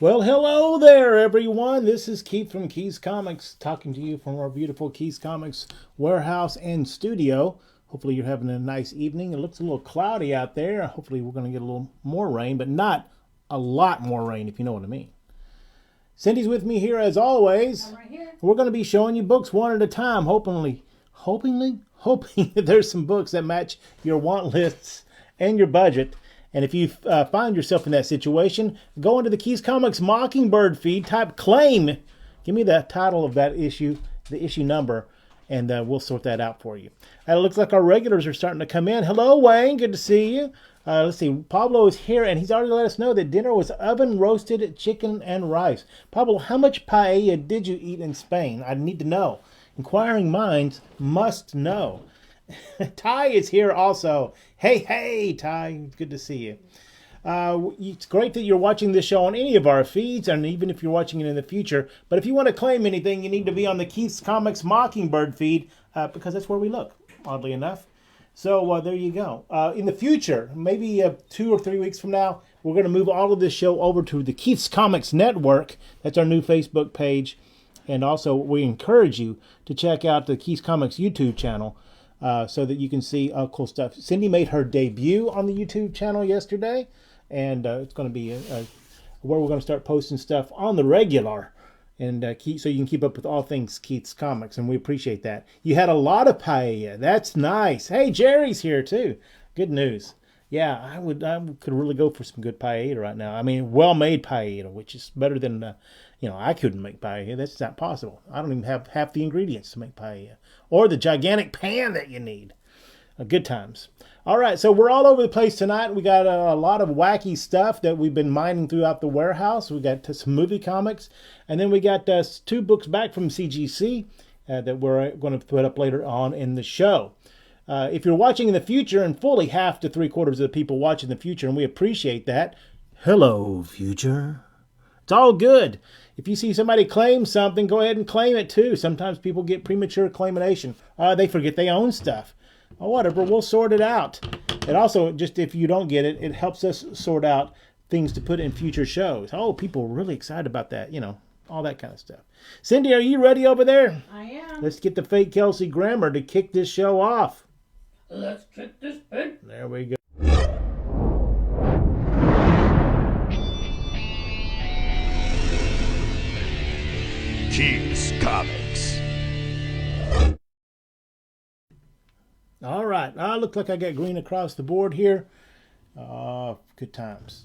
Well, hello there, everyone. This is Keith from Keys Comics, talking to you from our beautiful Keys Comics warehouse and studio. Hopefully, you're having a nice evening. It looks a little cloudy out there. Hopefully, we're going to get a little more rain, but not a lot more rain, if you know what I mean. Cindy's with me here as always. I'm right here. We're going to be showing you books one at a time, hoping that there's some books that match your want lists and your budget. And if you find yourself in that situation, go into the Keys Comics Mockingbird feed, type claim. Give me the title of that issue, the issue number, and we'll sort that out for you. It looks like our regulars are starting to come in. Hello, Wayne. Good to see you. Let's see. Pablo is here, and he's already let us know that dinner was oven roasted chicken and rice. Pablo, how much paella did you eat in Spain? I need to know. Inquiring minds must know. Ty is here also. Hey, Ty. Good to see you. It's great that you're watching this show on any of our feeds, and even if you're watching it in the future. But if you want to claim anything, you need to be on the Keith's Comics Mockingbird feed, because that's where we look, oddly enough. So there you go. In the future, maybe 2 or 3 weeks from now, we're going to move all of this show over to the Keith's Comics Network. That's our new Facebook page. And also, we encourage you to check out the Keith's Comics YouTube channel, so that you can see cool stuff. Cindy made her debut on the YouTube channel yesterday, and it's going to be where we're going to start posting stuff on the regular, and so you can keep up with all things Keith's Comics, and we appreciate that. You had a lot of paella. That's nice. Hey, Jerry's here too. Good news. Yeah, I could really go for some good paella right now. I mean, well-made paella, which is better than, I couldn't make paella. That's not possible. I don't even have half the ingredients to make paella, or the gigantic pan that you need. Good times. All right, so we're all over the place tonight. We got a lot of wacky stuff that we've been mining throughout the warehouse. We got some movie comics, and then we got 2 books back from CGC that we're going to put up later on in the show. If you're watching in the future, and fully half to 3/4 of the people watch in the future, and we appreciate that. Hello, future. It's all good. If you see somebody claim something, go ahead and claim it too. Sometimes people get premature claimation. They forget they own stuff. Or whatever, we'll sort it out. And also, just if you don't get it, it helps us sort out things to put in future shows. Oh, people are really excited about that, all that kind of stuff. Cindy, are you ready over there? I am. Let's get the fake Kelsey Grammer to kick this show off. Let's kick this pig. There we go. Keys Comics. All right. Looks like I got green across the board here. Good times.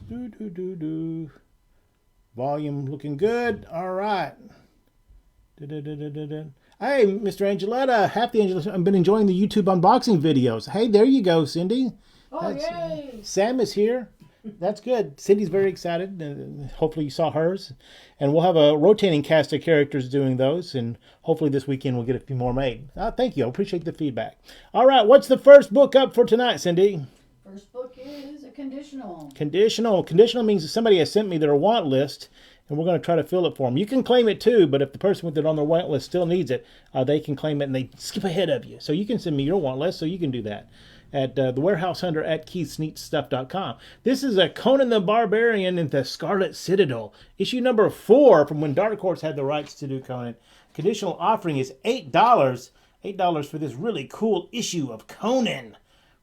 Volume looking good. All right. Hey, Mr. Angeletta. Happy Angeletta. I've been enjoying the YouTube unboxing videos. Hey, there you go, Cindy. Oh, yay. Sam is here. That's good. Cindy's very excited. Hopefully you saw hers. And we'll have a rotating cast of characters doing those. And hopefully this weekend we'll get a few more made. Thank you. I appreciate the feedback. All right. What's the first book up for tonight, Cindy? First book is a conditional. Conditional. Conditional means that somebody has sent me their want list, and we're going to try to fill it for them. You can claim it too, but if the person with it on their want list still needs it, they can claim it and they skip ahead of you. So you can send me your want list, so you can do that at the Warehouse Hunter at KeithSneakStuff.com. This is a Conan the Barbarian in the Scarlet Citadel, issue number 4 from when Dark Horse had the rights to do Conan. Conditional offering is $8. $8 for this really cool issue of Conan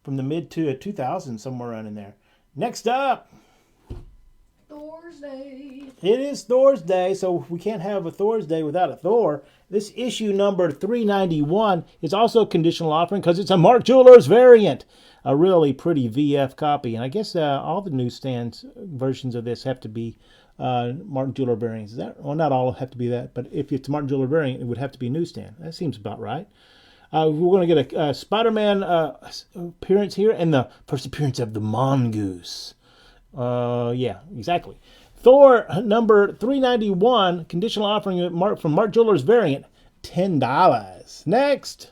from the mid to 2000, somewhere around in there. Next up, Thor's Day. it is Thor's Day, so we can't have a Thor's Day without a Thor. This issue number 391 is also a conditional offering because it's a Mark Jewelers variant. A really pretty VF copy. And I guess all the newsstands versions of this have to be Mark Jeweler variants. Is that? Well, not all have to be that, but if it's a Mark Jeweler variant, it would have to be a newsstand. That seems about right. We're going to get a Spider-Man appearance here, and the first appearance of the Mongoose. Yeah, exactly. Thor number 391, conditional offering from Mark Jewelers variant, $10. Next.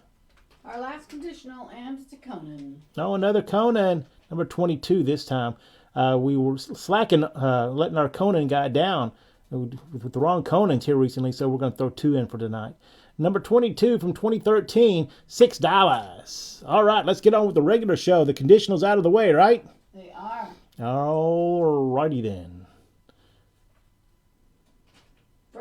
Our last conditional, and to Conan. Oh, another Conan, number 22 this time. We were slacking, letting our Conan guy down with the wrong Conans here recently, so we're going to throw 2 in for tonight. Number 22 from 2013, $6. All right, let's get on with the regular show. The conditionals out of the way, right? They are. All righty then.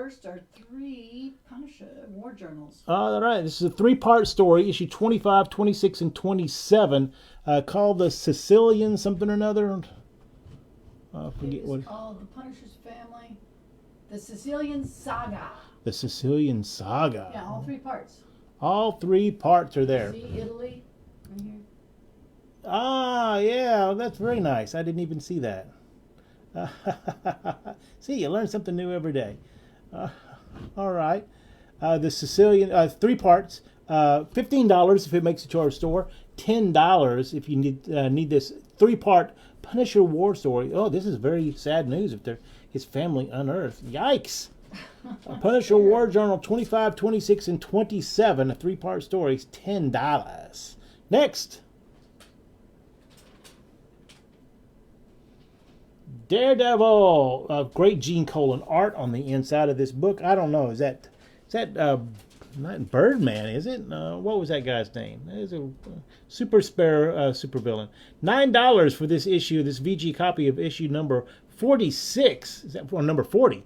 first are 3 Punisher war journals. All right, this is a 3-part story, issue 25, 26, and 27, called The Sicilian something or another. Forget what. It's called The Punisher's Family, The Sicilian Saga. The Sicilian Saga. Yeah, all 3 parts. All 3 parts are there. See Italy right here. Ah, yeah, that's very nice. I didn't even see that. See, you learn something new every day. All right. The Sicilian, 3 parts. $15 if it makes it to our store. $10 if you need this 3-part Punisher war story. Oh, this is very sad news if his family unearthed. Yikes. Punisher War Journal 25, 26, and 27. A 3-part story is $10. Next. Daredevil. Great Gene Colan art on the inside of this book. I don't know. Is that not Birdman, is it? What was that guy's name? It's a super villain. $9 for this issue, this VG copy of issue number 46. Is that number 40?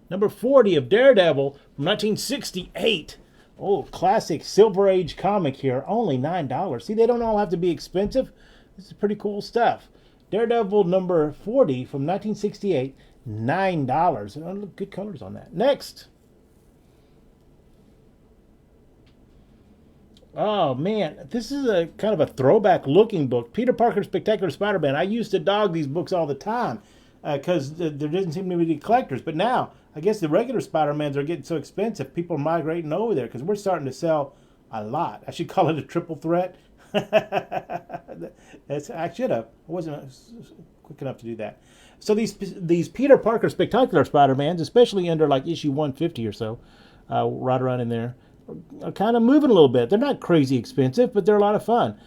Number 40 of Daredevil from 1968. Oh, classic Silver Age comic here. Only $9. See, they don't all have to be expensive. This is pretty cool stuff. Daredevil number 40 from 1968. $9. Oh, good colors on that. Next. Oh, man. This is a kind of a throwback looking book. Peter Parker's Spectacular Spider-Man. I used to dog these books all the time because there didn't seem to be any collectors. But now, I guess the regular Spider-Mans are getting so expensive, people are migrating over there because we're starting to sell a lot. I should call it a triple threat. I should have. I wasn't quick enough to do that. So these Peter Parker Spectacular Spider-Mans, especially under like issue 150 or so, right around in there, are kind of moving a little bit. They're not crazy expensive, but they're a lot of fun.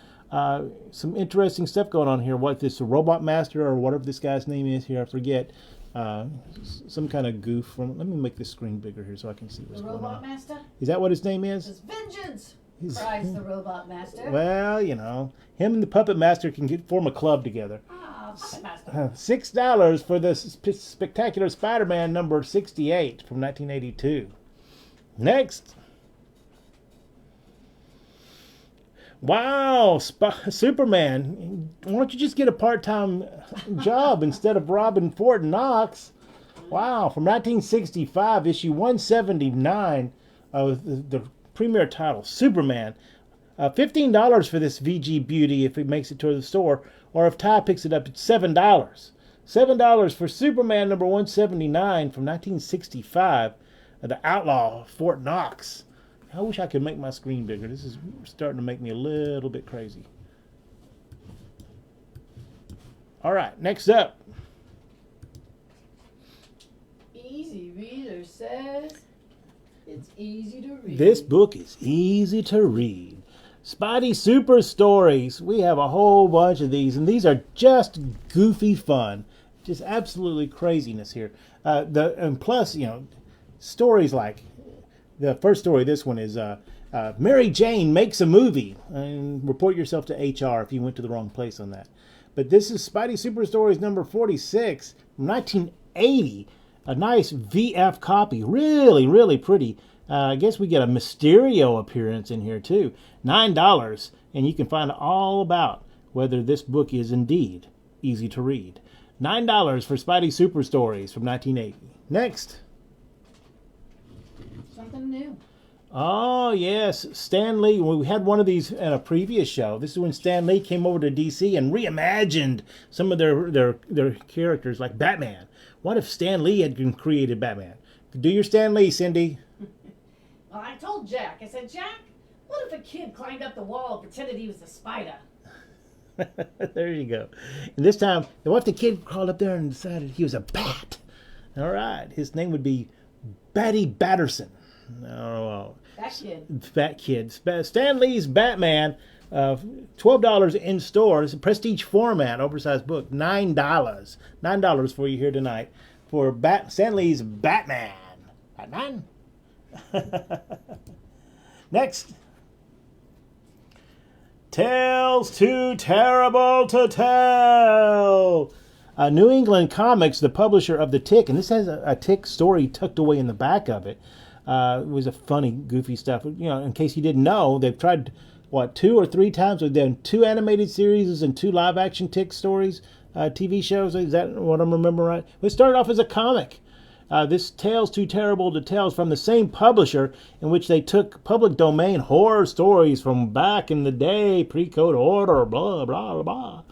Some interesting stuff going on here. What this Robot Master or whatever this guy's name is here, I forget. Some kind of goof. Let me make this screen bigger here so I can see what's going on. The Robot Master? Is that what his name is? It's Vengeance! Cries the Robot Master. Well, you know, him and the Puppet Master can form a club together. Puppet Master. $6 for the Spectacular Spider-Man number 68 from 1982. Next. Wow, Superman. Why don't you just get a part-time job instead of robbing Fort Knox? Wow, from 1965, issue 179 of the premier title, Superman. $15 for this VG beauty if it makes it to the store, or if Ty picks it up, it's $7. $7 for Superman number 179 from 1965, the Outlaw Fort Knox. I wish I could make my screen bigger. This is starting to make me a little bit crazy. All right, next up. Easy Reader says it's easy to read. This book is easy to read. Spidey Super Stories. We have a whole bunch of these, and these are just goofy fun. Just absolutely craziness here. And plus, you know, stories like the first story, this one is Mary Jane makes a movie. And report yourself to HR if you went to the wrong place on that. But this is Spidey Super Stories number 46 from 1980. A nice VF copy. Really, really pretty. I guess we get a Mysterio appearance in here too. $9. And you can find all about whether this book is indeed easy to read. $9 for Spidey Super Stories from 1980. Next. Something new. Oh, yes. Stan Lee. We had one of these in a previous show. This is when Stan Lee came over to DC and reimagined some of their characters like Batman. What if Stan Lee had created Batman? Do your Stan Lee, Cindy. Well, I told Jack. I said, Jack, what if a kid climbed up the wall and pretended he was a spider? There you go. And this time, what if the kid crawled up there and decided he was a bat? All right. His name would be Batty Batterson. Oh, Bat Kid. Stan Lee's Batman, $12 in stores. Prestige format, oversized book, $9. $9 for you here tonight for Stan Lee's Batman. Batman. Next. Tales Too Terrible to Tell. New England Comics, the publisher of The Tick, and this has a Tick story tucked away in the back of it. It was a funny, goofy stuff. In case you didn't know, they've tried, 2 or 3 times. They've done 2 animated series and 2 live-action Tick stories, TV shows. Is that what I'm remembering right? It started off as a comic. This Tales Too Terrible to Tell is from the same publisher, in which they took public domain horror stories from back in the day, pre-code order, blah, blah, blah,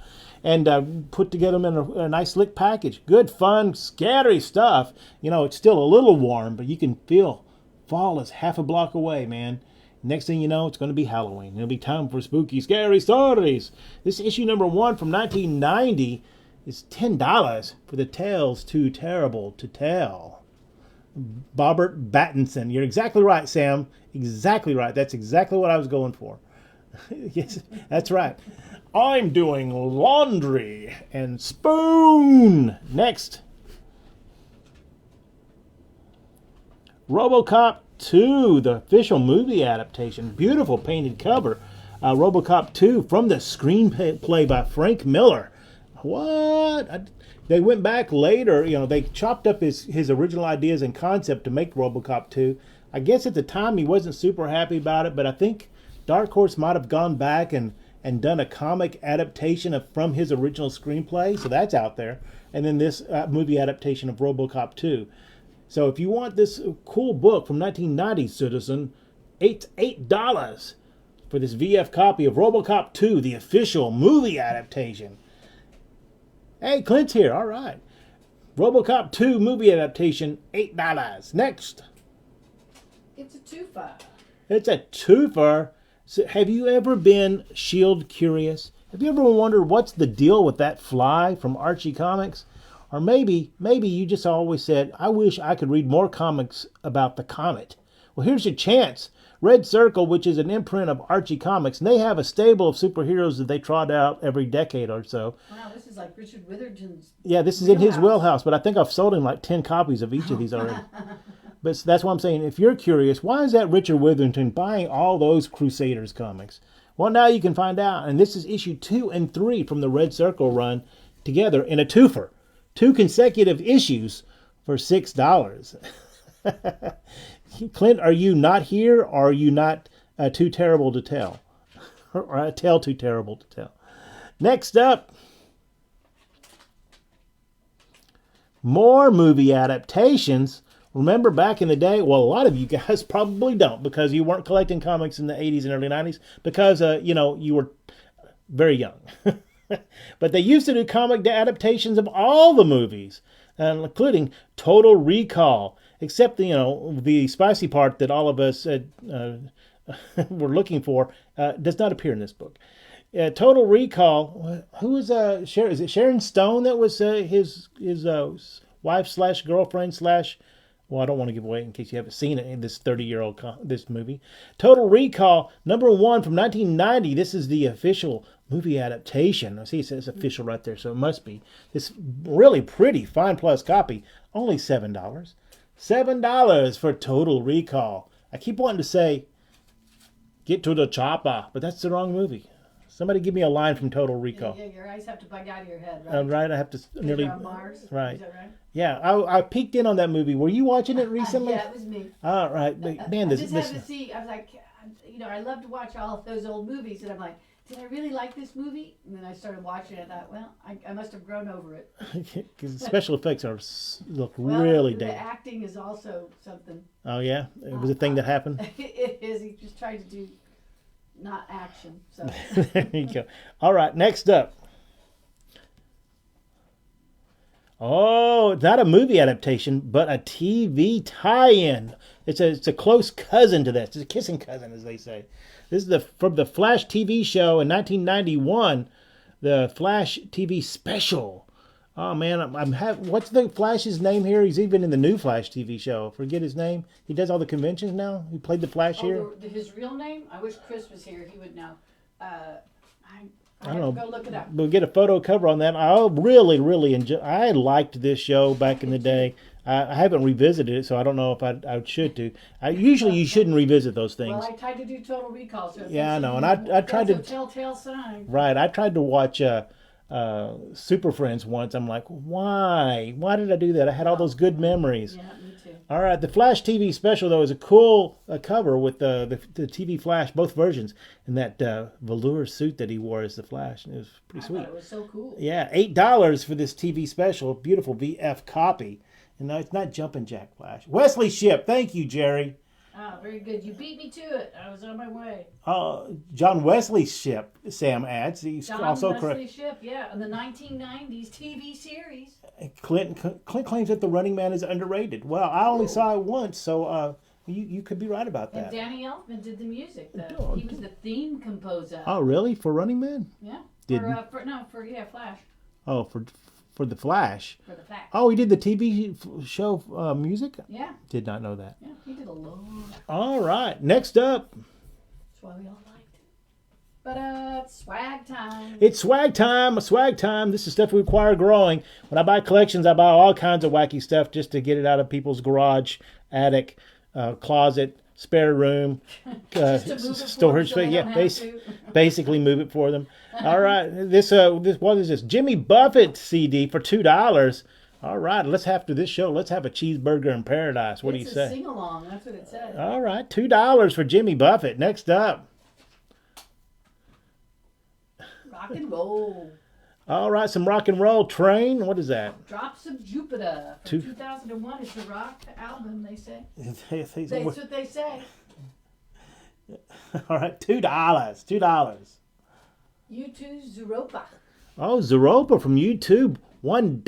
and put together them in a nice slick package. Good, fun, scary stuff. It's still a little warm, but you can feel fall is half a block away, man. Next thing you know, it's going to be Halloween. It'll be time for spooky, scary stories. This issue number 1 from 1990 is $10 for the Tales Too Terrible to Tell. Bobbert Battinson. You're exactly right, Sam. Exactly right. That's exactly what I was going for. Yes, that's right. I'm doing laundry and spoon. Next. RoboCop 2, the official movie adaptation. Beautiful painted cover. RoboCop 2 from the screenplay by Frank Miller. What? They went back later, they chopped up his original ideas and concept to make RoboCop 2. I guess at the time he wasn't super happy about it, but I think Dark Horse might have gone back and done a comic adaptation from his original screenplay, so that's out there. And then this movie adaptation of RoboCop 2. So if you want this cool book from 1990, citizen, it's $8 for this VF copy of RoboCop 2, the official movie adaptation. Hey, Clint's here. All right. RoboCop 2 movie adaptation, $8. Next. It's a twofer. It's a twofer. So have you ever been Shield curious? Have you ever wondered what's the deal with that fly from Archie Comics? Or maybe you just always said, I wish I could read more comics about the comet. Well, here's your chance. Red Circle, which is an imprint of Archie Comics, and they have a stable of superheroes that they trot out every decade or so. Wow, this is like Richard Witherton's. Yeah, this is in his wheelhouse, but I think I've sold him like 10 copies of each of these already. But that's what I'm saying. If you're curious, why is that Richard Witherton buying all those Crusaders comics? Well, now you can find out. And this is issue 2 and 3 from the Red Circle run together in a twofer. 2 consecutive issues for $6. Clint, are you not here, or are you not too terrible to tell? Or a tale too terrible to tell? Next up, more movie adaptations. Remember back in the day, well, a lot of you guys probably don't, because you weren't collecting comics in the 80s and early 90s, because, you were very young. But they used to do comic adaptations of all the movies, including Total Recall, except the spicy part that all of us were looking for does not appear in this book. Total Recall. Who was Is it Sharon Stone that was his wife / girlfriend / well, I don't want to give away in case you haven't seen it in this 30-year-old this movie. Total Recall, number 1 from 1990. This is the official movie adaptation. I see it says official right there, so it must be. This really pretty Fine Plus copy, only $7. $7 for Total Recall. I keep wanting to say, get to the chopper, but that's the wrong movie. Somebody give me a line from Total Recall. Yeah, your eyes have to bug out of your head, right? Right, I have to nearly. On Mars. Right. Is that right? Yeah, I peeked in on that movie. Were you watching it recently? Yeah, it was me. All right, man. I just had to see. I was like, I love to watch all of those old movies, and I'm like, did I really like this movie? And then I started watching it, and I thought, well, I must have grown over it. Because the special effects look really the dated. acting is also something. Oh yeah, it was a thing that happened. It is. He just tried to do not action. So there you go. All right, next up. Oh, it's not a movie adaptation, but a TV tie-in. It's a close cousin to this. It's a kissing cousin, as they say. This is from the Flash TV show in 1991, the Flash TV special. Oh man, what's the Flash's name here? He's even in the new Flash TV show. Forget his name. He does all the conventions now. He played the Flash here. His real name? I wish Chris was here. He would know. I don't have know. to go look it up. We'll get a photo cover on that. I really, really enjoy. I liked this show back in the day. I haven't revisited it, so I don't know if I should do. Usually you shouldn't revisit those things. Well, I tried to do Total Recall. So yeah, I know, and I tried to. Telltale sign. Right, I tried to watch Super Friends once. I'm like, why? Why did I do that? I had all those good memories. Yeah, me too. All right, the Flash TV special, though, is a cool cover with the TV Flash, both versions, and that velour suit that he wore as the Flash. It was pretty sweet. Thought it was so cool. Yeah, $8 for this TV special. Beautiful VF copy. And no, it's not Jumpin' Jack Flash. Wesley Shipp. Thank you, Jerry. Oh, very good. You beat me to it. I was on my way. John Wesley Shipp, Sam adds. He's John also Wesley correct. Shipp, yeah, in the 1990s TV series. Clint claims that The Running Man is underrated. Well, I only saw it once, so you could be right about And that. Danny Elfman did the music. He was the theme composer. Oh, really? For Running Man? Yeah. Didn't- Flash. Oh, for the Flash. For the Flash. Oh, he did the TV show music? Yeah. Did not know that. Yeah, he did a lot. All right, next up. That's why we all liked it. But it's swag time. It's swag time, swag time. This is stuff we require growing. When I buy collections, I buy all kinds of wacky stuff just to get it out of people's garage, attic, closet, spare room, Just to move it storage for them so space. they Yeah, don't have to. basically move it for them. All right, this what is this? Jimmy Buffett CD for $2. All right, after this show, let's have a cheeseburger in paradise. What do you It's say? a sing-along. That's what it said. All right, $2 for Jimmy Buffett. Next up. Rock and roll. All right, some rock and roll. Train. What is that? Drops of Jupiter from 2001. It's a rock album, they say. That's what they say. All right, $2. $2. U2 Zooropa. Oh, Zooropa from YouTube. $1.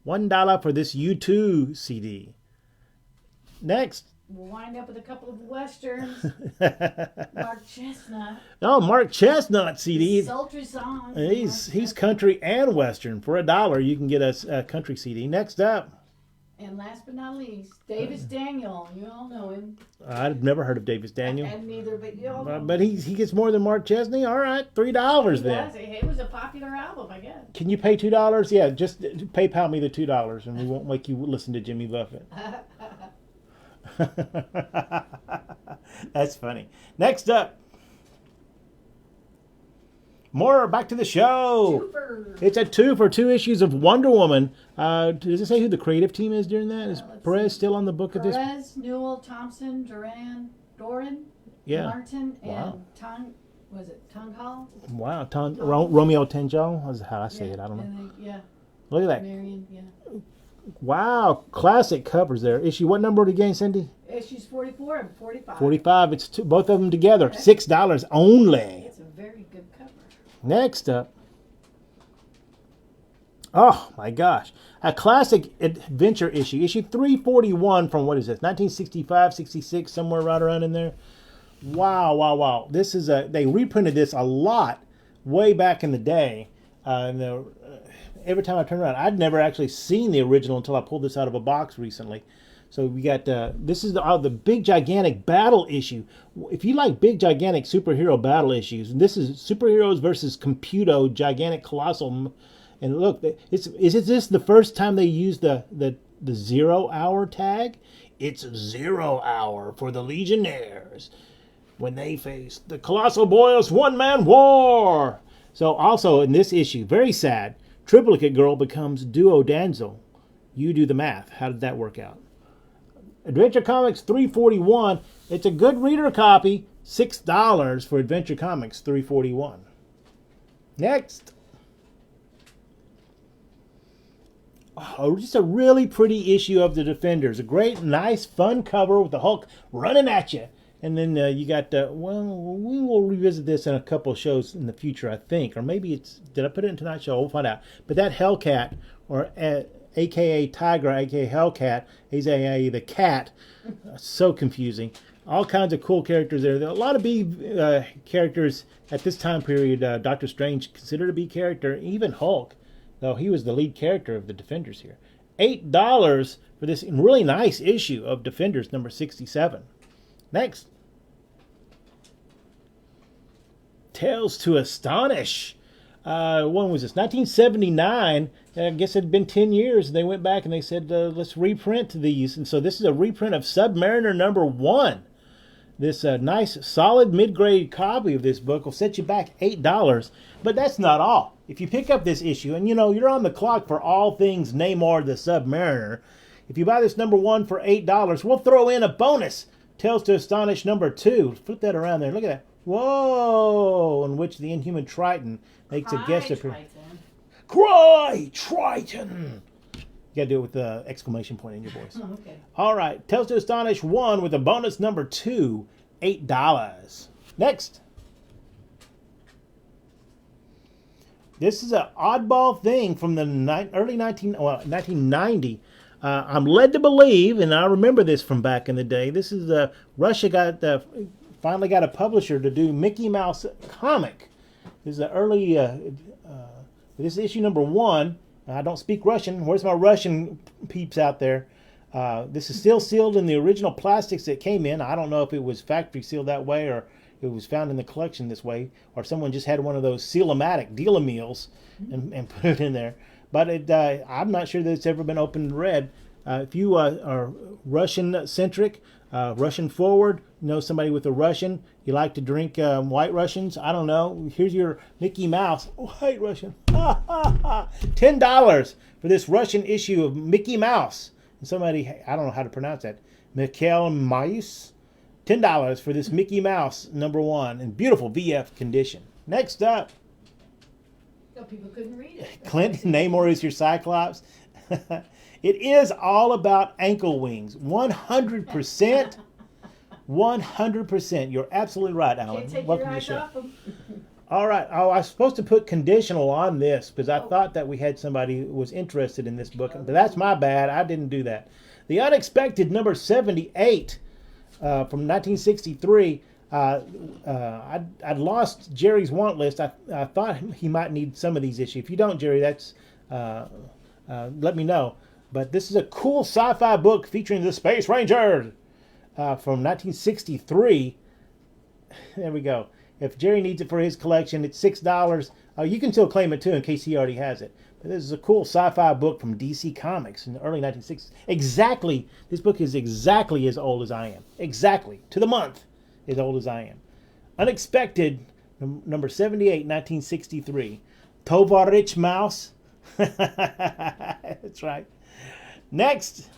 $1 for this U2 CD. Next. We'll wind up with a couple of westerns. Mark Chestnut. Oh, Mark Chestnut CD. Sultry songs. He's country and western. For $1, you can get a country CD. Next up. And last but not least, Davis Daniel. You all know him. I've never heard of Davis Daniel. And neither, but you all know him. But he gets more than Mark Chesney. All right, $3 then. It was a popular album, I guess. Can you pay $2? Yeah, just PayPal me the $2, and we won't make you listen to Jimmy Buffett. That's funny. Next up. More back to the show. Twofer. It's a 2 for 2 issues of Wonder Woman. Does it say who the creative team is during that? Is Perez still on the book at this? Perez, Newell, Thompson, Doran, Yeah. Martin, Wow. and Tong Hall? Wow. Romeo Tenjo is how I say it. I don't know. And then, Look at that. Marion, Wow. Classic covers there. Issue, what number again, Cindy? Issues 44 and 45. 45. It's both of them together. $6 only. It's a very good cover. Next up. Oh my gosh. A classic adventure issue. Issue 341 from, what is this, 1965, 66, somewhere right around in there. Wow. This is they reprinted this a lot way back in the day. Every time I turn around, I'd never actually seen the original until I pulled this out of a box recently. So we got, this is the big gigantic battle issue. If you like big gigantic superhero battle issues, and this is superheroes versus Computo, gigantic colossal. And look, is this the first time they used the 0 hour tag? It's 0 hour for the Legionnaires when they face the Colossal Boyos one-man war. So also in this issue, very sad, Triplicate Girl becomes Duo Damsel. You do the math. How did that work out? Adventure Comics 341. It's a good reader copy. $6 for Adventure Comics 341. Next. Oh, just a really pretty issue of the Defenders. A great, nice, fun cover with the Hulk running at you. And then you got, we will revisit this in a couple of shows in the future, I think. Or maybe did I put it in tonight's show? We'll find out. But that Hellcat, or a.k.a. Tiger, a.k.a. Hellcat, a.k.a. the cat. So confusing. All kinds of cool characters there. There are a lot of B characters at this time period. Doctor Strange considered a B character. Even Hulk, though he was the lead character of the Defenders here. $8 for this really nice issue of Defenders number 67. Next. Tales to Astonish. When was this? 1979. I guess it had been 10 years. And they went back and they said, let's reprint these. And so this is a reprint of Submariner number 1. This nice, solid, mid-grade copy of this book will set you back $8. But that's not all. if you pick up this issue, and you're on the clock for all things Namor the Submariner, if you buy this number 1 for $8, we'll throw in a bonus Tales to Astonish number 2. Flip that around there. Look at that. Whoa! In which the Inhuman Triton makes a guest appearance. Cry, Triton! You gotta do it with the exclamation point in your voice. Oh, okay. All right. Tales to Astonish 1 with a bonus number 2, $8. Next. This is an oddball thing from the early 1990. I'm led to believe, and I remember this from back in the day. This is Russia finally got a publisher to do Mickey Mouse comic. This is the early. This is issue number 1. I don't speak Russian. Where's my Russian peeps out there? This is still sealed in the original plastics that came in. I don't know if it was factory sealed that way or it was found in the collection this way, or someone just had one of those seal-o-matic deal-a-meals and put it in there. But I'm not sure that it's ever been opened and read. If you are Russian-centric, Russian-forward, somebody with a Russian, you like to drink White Russians, I don't know. Here's your Mickey Mouse. White Russian. $10 for this Russian issue of Mickey Mouse. And somebody, I don't know how to pronounce that, Mikhail Mayus. $10 for this Mickey Mouse number 1 in beautiful VF condition. Next up. So people couldn't read it. Clint Namor is your Cyclops. It is all about ankle wings. 100%. 100%. You're absolutely right, Alan. Can't take Welcome your to the eyes show. off them. All right. Oh, I was supposed to put conditional on this because I thought that we had somebody who was interested in this book. But that's my bad. I didn't do that. The Unexpected number 78 from 1963. I'd lost Jerry's want list. I thought he might need some of these issues. If you don't, Jerry, that's let me know. But this is a cool sci-fi book featuring the Space Ranger from 1963. There we go. If Jerry needs it for his collection, it's $6. You can still claim it too in case he already has it. But this is a cool sci-fi book from DC Comics in the early 1960s. Exactly. This book is exactly as old as I am. Exactly. To the month. As old as I am. Unexpected, number 78, 1963. Tovarich Mouse. That's right. Next.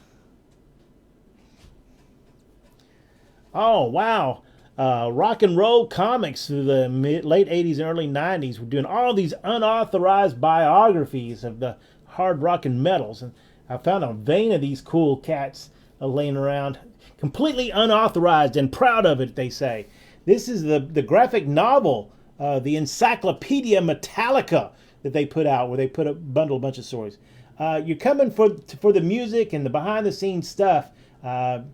Oh, wow. Rock and Roll Comics through the late 80s and early 90s were doing all these unauthorized biographies of the hard rock and metals. And I found a vein of these cool cats laying around. Completely unauthorized and proud of it, they say. This is the graphic novel, the Encyclopedia Metallica that they put out, where they bundle a bunch of stories. You're coming for the music and the behind-the-scenes stuff. The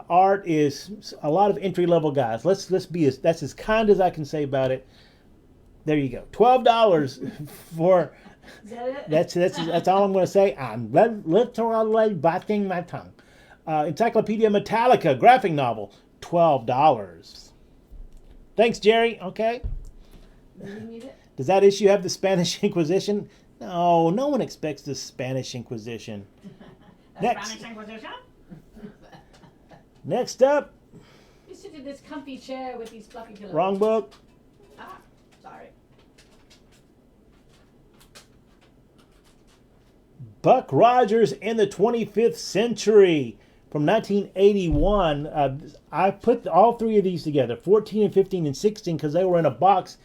art is a lot of entry-level guys. That's as kind as I can say about it. There you go. $12 for. Is that it? That's all I'm going to say. I'm literally biting my tongue. Encyclopedia Metallica graphic novel, $12. Thanks, Jerry. Okay. Do you need it? Does that issue have the Spanish Inquisition? No, no one expects the Spanish Inquisition. Next. Spanish Inquisition? Next up. You sit in this comfy chair with these fluffy pillows. Wrong book. Ah, sorry. Buck Rogers in the 25th Century from 1981. I put all three of these together, 14 and 15 and 16, because they were in a box.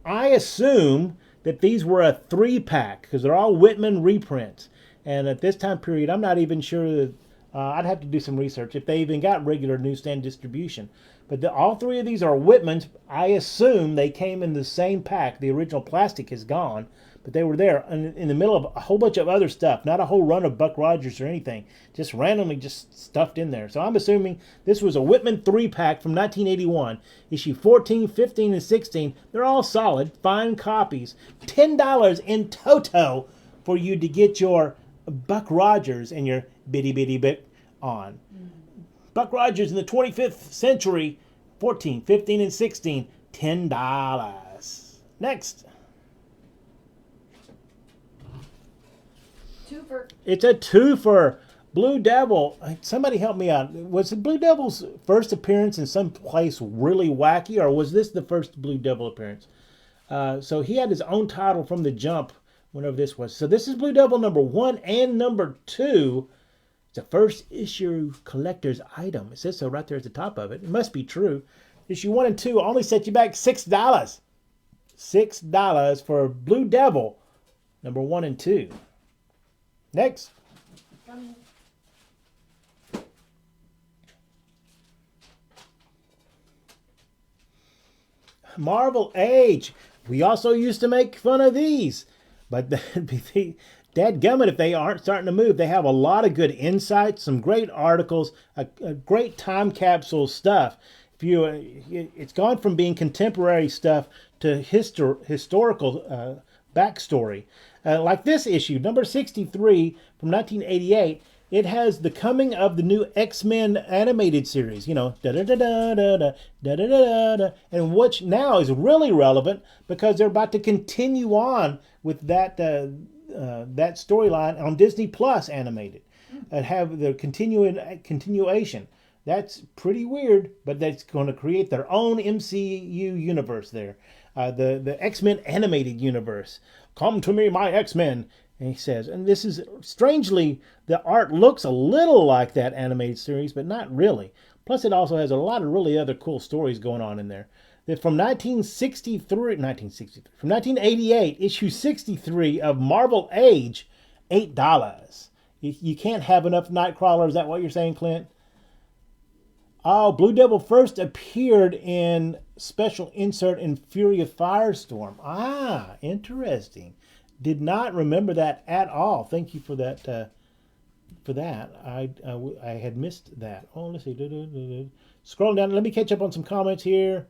I assume that these were a 3-pack because they're all Whitman reprints. And at this time period, I'm not even sure that I'd have to do some research if they even got regular newsstand distribution. But all three of these are Whitmans. I assume they came in the same pack. The original plastic is gone, but they were there in the middle of a whole bunch of other stuff. Not a whole run of Buck Rogers or anything. Just randomly just stuffed in there. So I'm assuming this was a Whitman 3-pack from 1981. Issue 14, 15, and 16. They're all solid, fine copies. $10 in toto for you to get your Buck Rogers and your bitty bitty bit on. Buck Rogers in the 25th Century, 14, 15, and 16, $10. Next. Twofer. It's a twofer. Blue Devil. Somebody help me out. Was it Blue Devil's first appearance in some place really wacky, or was this the first Blue Devil appearance? So he had his own title from the jump whenever this was. So this is Blue Devil number 1 and number 2. It's a first issue collector's item. It says so right there at the top of it. It must be true. Issue 1 and 2 only set you back $6. $6 for Blue Devil number 1 and 2. Next. Marvel Age. We also used to make fun of these, but dadgummit if they aren't starting to move. They have a lot of good insights, some great articles, a great time capsule stuff. It's gone from being contemporary stuff to historical backstory. Like this issue, number 63 from 1988. It has the coming of the new X-Men animated series, and which now is really relevant because they're about to continue on with that storyline on Disney Plus animated and have the continuation. That's pretty weird, but that's going to create their own MCU universe there, the X-Men animated universe. Come to me, my X-Men. And he says, and this is, strangely, the art looks a little like that animated series, but not really. Plus, it also has a lot of really other cool stories going on in there. From 1988, issue 63 of Marvel Age, $8. You can't have enough Nightcrawler. Is that what you're saying, Clint? Oh, Blue Devil first appeared in special insert in Fury of Firestorm. Ah, interesting. Did not remember that at all. Thank you for that. I had missed that. Oh, let's see. Scrolling down. Let me catch up on some comments here.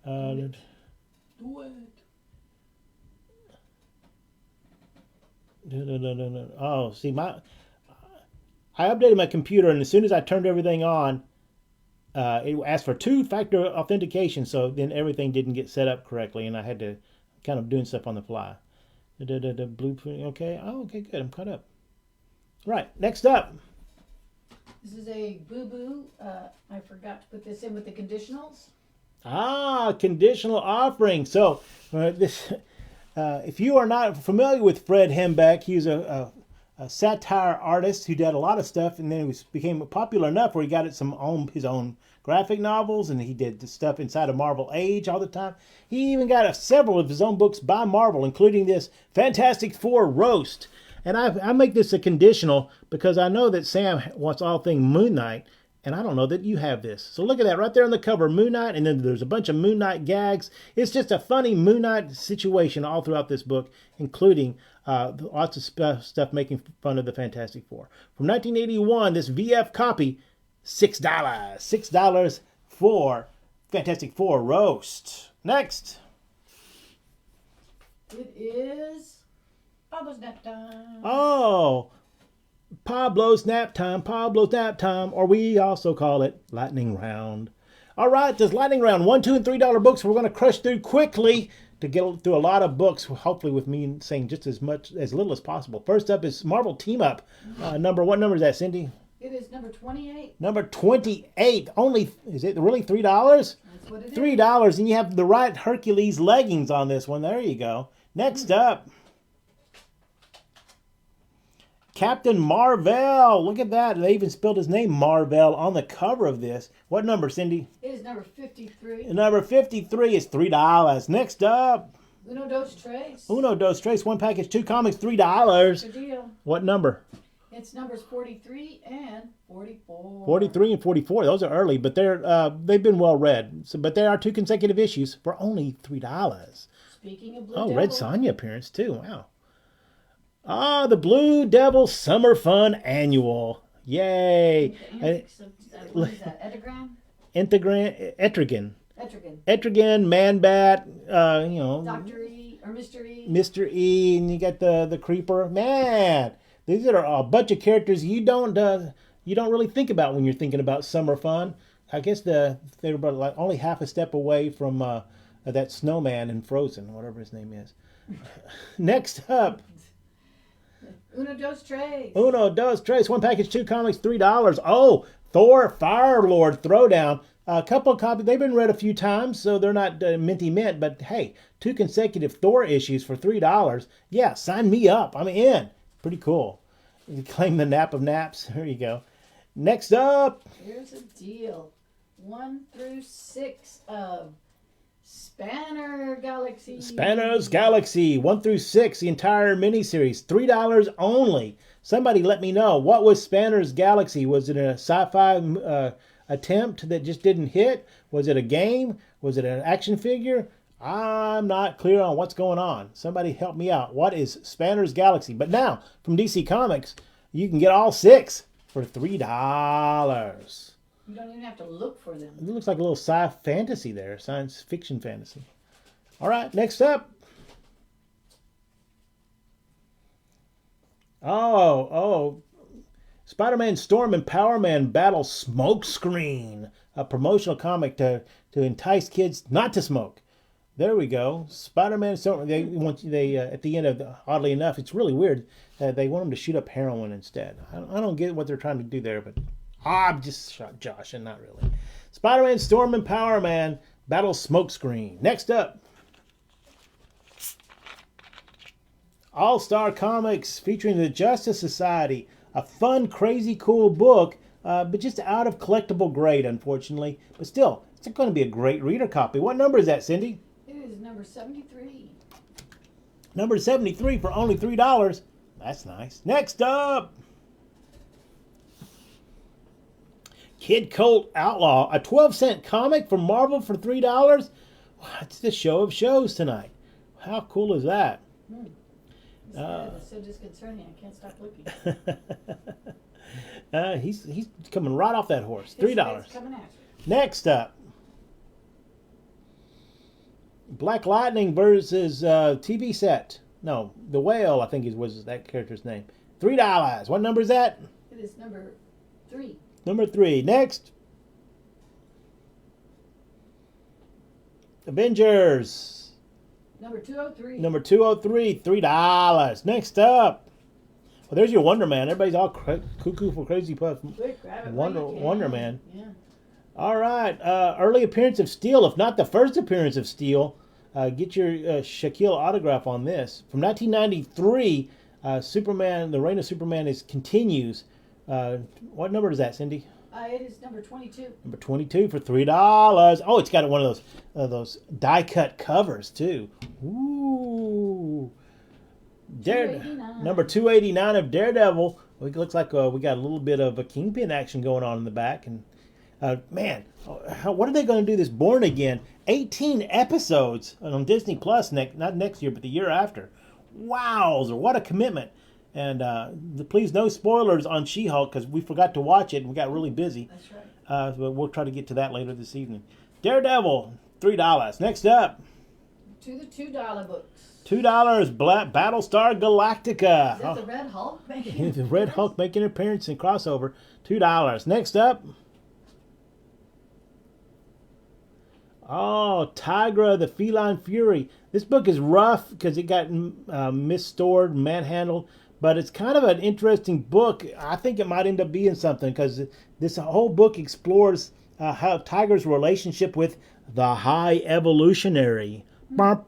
Do it. Oh, see, I updated my computer, and as soon as I turned everything on, it asked for 2-factor authentication. So then everything didn't get set up correctly, and I had to kind of doing stuff on the fly. The blueprint. Okay. Oh, okay, good. I'm caught up. Right. Next up. This is a boo-boo. I forgot to put this in with the conditionals. Ah, conditional offering. So, if you are not familiar with Fred Hembeck, he's a satire artist who did a lot of stuff, and then became popular enough where he got his own graphic novels, and he did the stuff inside of Marvel Age all the time. He even got several of his own books by Marvel, including this Fantastic Four Roast. And I make this a conditional because I know that Sam wants all thing Moon Knight, and I don't know that you have this. So look at that right there on the cover, Moon Knight, and then there's a bunch of Moon Knight gags. It's just a funny Moon Knight situation all throughout this book, including lots of stuff making fun of the Fantastic Four. From 1981, this VF copy, $6. $6 for Fantastic Four Roast. Next. It is Pablo's Nap Time. Oh, Pablo's Nap Time, or we also call it Lightning Round. All right, this Lightning Round, $1, $2, and $3 books we're going to crush through quickly to get through a lot of books, hopefully with me saying just as little as possible. First up is Marvel Team Up. What number is that, Cindy? It is number 28. Number 28. Only, is it really $3? That's what it is. $3, and you have the right Hercules leggings on this one. There you go. Next up, Captain Marvel. Look at that. They even spelled his name Marvel on the cover of this. What number, Cindy? It is number 53. Number 53 is $3. Next up, Uno Dos Tres. Uno Dos Tres. One package, 2 comics, $3. Good deal. What number? It's numbers 43 and 44. 43 and 44. Those are early, but they've been well read. So, but there are 2 consecutive issues for only $3. Speaking of Blue Oh, Devil. Red Sonja appearance too. Wow. Ah, the Blue Devil Summer Fun Annual. Yay. What is that? Etrigan. Etrigan. Etrigan, Man-Bat, Dr. E or Mr. E. Mr. E, and you got the Creeper. Man, these are a bunch of characters you don't really think about when you're thinking about summer fun. I guess they were about like only half a step away from that snowman in Frozen, whatever his name is. Next up, Uno Dos Tres. Uno Dos Tres. 1 package, 2 comics, $3. Oh, Thor Firelord Throwdown. A couple of copies. They've been read a few times, so they're not minty mint. But hey, 2 consecutive Thor issues for $3. Yeah, sign me up. I'm in. Pretty cool. You claim the nap of naps. There you go. Next up. Here's a deal. 1 through 6 of Spanner Galaxy. Spanner's Galaxy, 1 through 6, the entire miniseries, $3 only. Somebody let me know, what was Spanner's Galaxy? Was it a sci-fi attempt that just didn't hit? Was it a game? Was it an action figure? I'm not clear on what's going on. Somebody help me out. What is Spanner's Galaxy? But now, from DC Comics, you can get all 6 for $3. You don't even have to look for them. It looks like a little sci fantasy there, science fiction fantasy. All right, next up. Spider-Man Storm and Power Man battle Smokescreen, a promotional comic to entice kids not to smoke. There we go. Spider-Man Storm. They at the end of oddly enough, it's really weird that they want them to shoot up heroin instead. I don't get what they're trying to do there, but I'm just joshing, not really. Spider-Man Storm and Power Man battle Smokescreen. Next up. All-Star Comics featuring the Justice Society. A fun, crazy, cool book, but just out of collectible grade, unfortunately. But still, it's going to be a great reader copy. What number is that, Cindy? It is number 73. Number 73 for only $3. That's nice. Next up. Kid Colt Outlaw, a 12-cent comic from Marvel for $3. Wow, it's the show of shows tonight. How cool is that? It's so disconcerting. I can't stop looking. He's coming right off that horse. $3. It's coming after. Next up, Black Lightning versus TV set. No, the Whale, I think was that character's name. $3. What number is that? It is number 3. Number 3. Next. Avengers. Number 203. Number 203. $3. Next up. Well, there's your Wonder Man. Everybody's all cuckoo for Crazy Puff. Quick, grab it Wonder Man. Yeah. All right. Early appearance of Steel. If not the first appearance of Steel, get your Shaquille autograph on this. From 1993, Superman, the Reign of Superman continues. What number is that, Cindy? It is number 22. Number 22 for $3. Oh, it's got one of those die-cut covers, too. Ooh. Number 289 of Daredevil. It looks like we got a little bit of a Kingpin action going on in the back. And man, what are they going to do this Born Again? 18 episodes on Disney Plus, not next year, but the year after. Wowzer, what a commitment. And please, no spoilers on She-Hulk, because we forgot to watch it and we got really busy. That's right. But we'll try to get to that later this evening. Daredevil, $3. Next up. To the $2 books. $2, Battlestar Galactica. Is that the Red Hulk making The Red Hulk making an appearance in crossover. $2. Next up. Oh, Tigra, the Feline Fury. This book is rough because it got misstored, manhandled, but it's kind of an interesting book. I think it might end up being something because this whole book explores how Tiger's relationship with the High Evolutionary. Cool.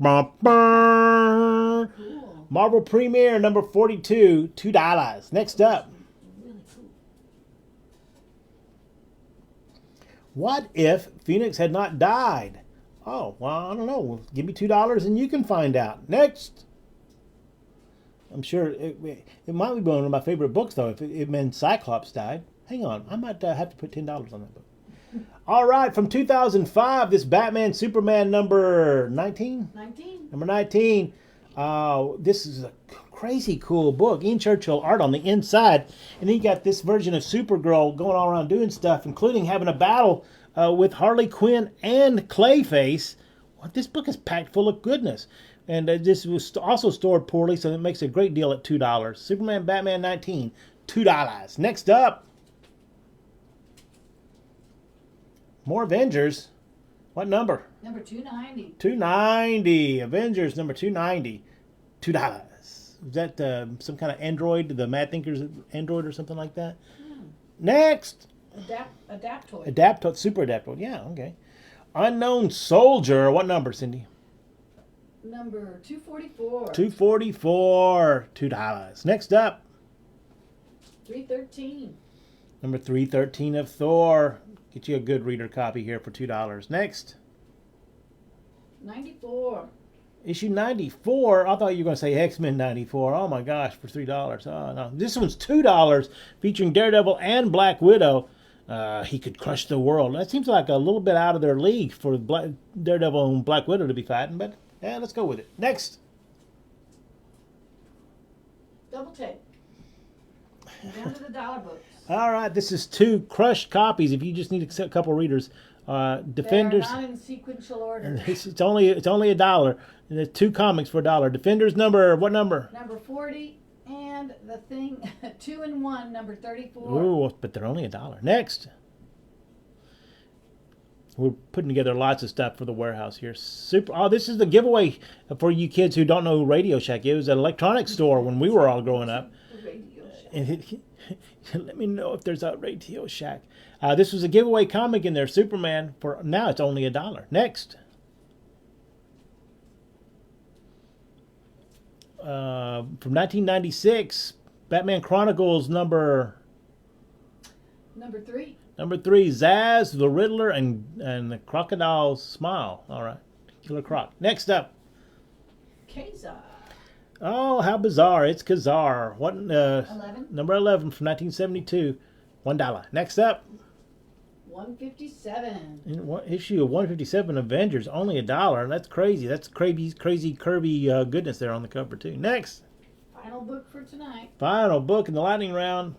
Marvel Premiere number 42, $2. Next up. Really cool. What if Phoenix had not died? Oh, well, I don't know. Give me $2 and you can find out. Next. I'm sure it might be one of my favorite books, though, if it meant Cyclops died. Hang on. I might have to put $10 on that book. All right, from 2005, this Batman Superman number 19? 19. Number 19. This is a crazy cool book. Ian Churchill art on the inside. And then you got this version of Supergirl going all around doing stuff, including having a battle with Harley Quinn and Clayface. Well, this book is packed full of goodness. And this was also stored poorly, so it makes a great deal at $2. Superman Batman 19, $2. Next up. More Avengers. What number? Number 290. 290. Avengers number 290. $2. Is that some kind of android, the Mad Thinker's android or something like that? Next. Adaptoid. Adaptoid, super adaptoid. Yeah, okay. Unknown Soldier. What number, Cindy? Number 244. 244. $2. Next up. 313. Number 313 of Thor. Get you a good reader copy here for $2. Next. 94. Issue 94. I thought you were going to say X-Men 94. Oh my gosh, for $3. Oh no. This one's $2 featuring Daredevil and Black Widow. He could crush the world. That seems like a little bit out of their league for Daredevil and Black Widow to be fighting, but yeah, let's go with it. Next. Double tape. Down to the dollar books. All right, this is 2 crushed copies. If you just need a couple readers, Defenders. They're not in sequential order. It's only $1. And there's 2 comics for $1. Defenders number, what number? Number 40, and the Thing 2 and 1, number 34. Ooh, but they're only $1. Next. We're putting together lots of stuff for the warehouse here. Super. Oh, this is the giveaway for you kids who don't know who Radio Shack is. It was an electronics store when we were all growing up. Radio Shack. And let me know if there's a Radio Shack. This was a giveaway comic in there, Superman. For now, it's only $1. Next. From 1996, Batman Chronicles number 3. Number 3, Zaz, the Riddler, and the Crocodile's Smile. All right, Killer Croc. Next up. Kazar. Oh, how bizarre! It's Kazar. What? 11. Number 11 from 1972, $1. Next up. 157. In what issue of 157 Avengers, only $1. That's crazy. That's crazy Kirby goodness there on the cover too. Next. Final book for tonight. Final book in the lightning round.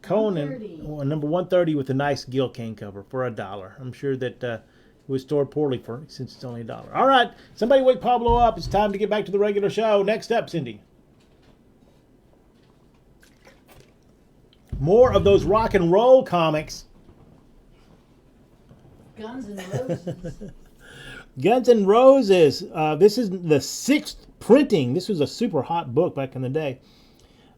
Conan, 130. Number 130 with a nice Gil Kane cover for $1. I'm sure that it was stored poorly since it's only $1. All right, somebody wake Pablo up. It's time to get back to the regular show. Next up, Cindy. More of those rock and roll comics. Guns N' Roses. Guns N' Roses. This is the 6th printing. This was a super hot book back in the day.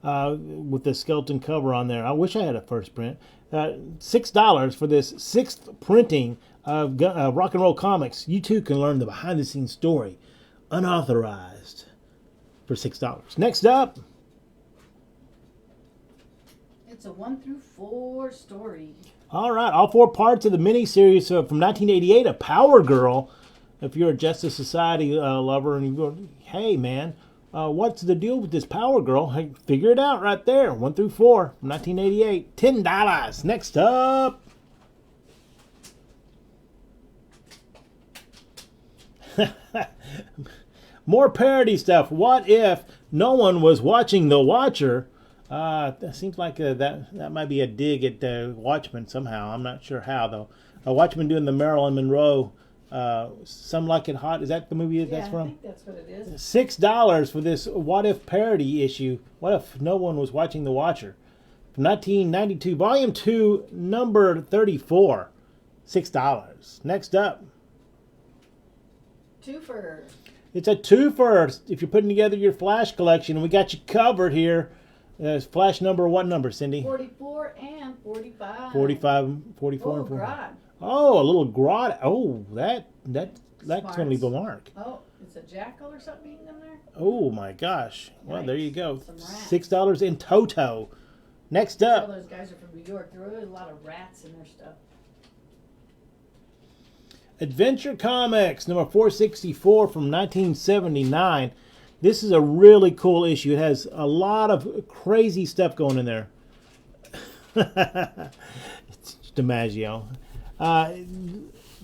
With the skeleton cover on there. I wish I had a first print. $6 for this 6th printing of rock and roll comics. You too can learn the behind the scenes story, unauthorized, for $6. Next up. It's a 1 through 4 story. All right, all 4 parts of the miniseries from 1988, a Power Girl. If you're a Justice Society lover and you go, hey man, what's the deal with this Power Girl? Hey, figure it out right there. 1 through 4 from 1988. $10. Next up. More parody stuff. What if no one was watching The Watcher? That seems like that might be a dig at Watchmen somehow. I'm not sure how, though. Watchmen doing the Marilyn Monroe Some Like It Hot. Is that the movie that's from? I think that's what it is. $6 for this What If parody issue. What if no one was watching The Watcher? From 1992, Volume 2, number 34. $6. Next up. Twofer. It's a twofer if you're putting together your Flash collection. We got you covered here. Flash number, what number, Cindy? 44 and 45. 45, 44, and 45. Grodd. Oh, a little Grodd. Oh, that's going to leave a mark. Oh, it's a jackal or something in there? Oh, my gosh. Well, there you go. Some rats. $6 in toto. Next All up. those guys are from New York. There are really a lot of rats in their stuff. Adventure Comics, number 464 from 1979. This is a really cool issue. It has a lot of crazy stuff going in there. It's DiMaggio.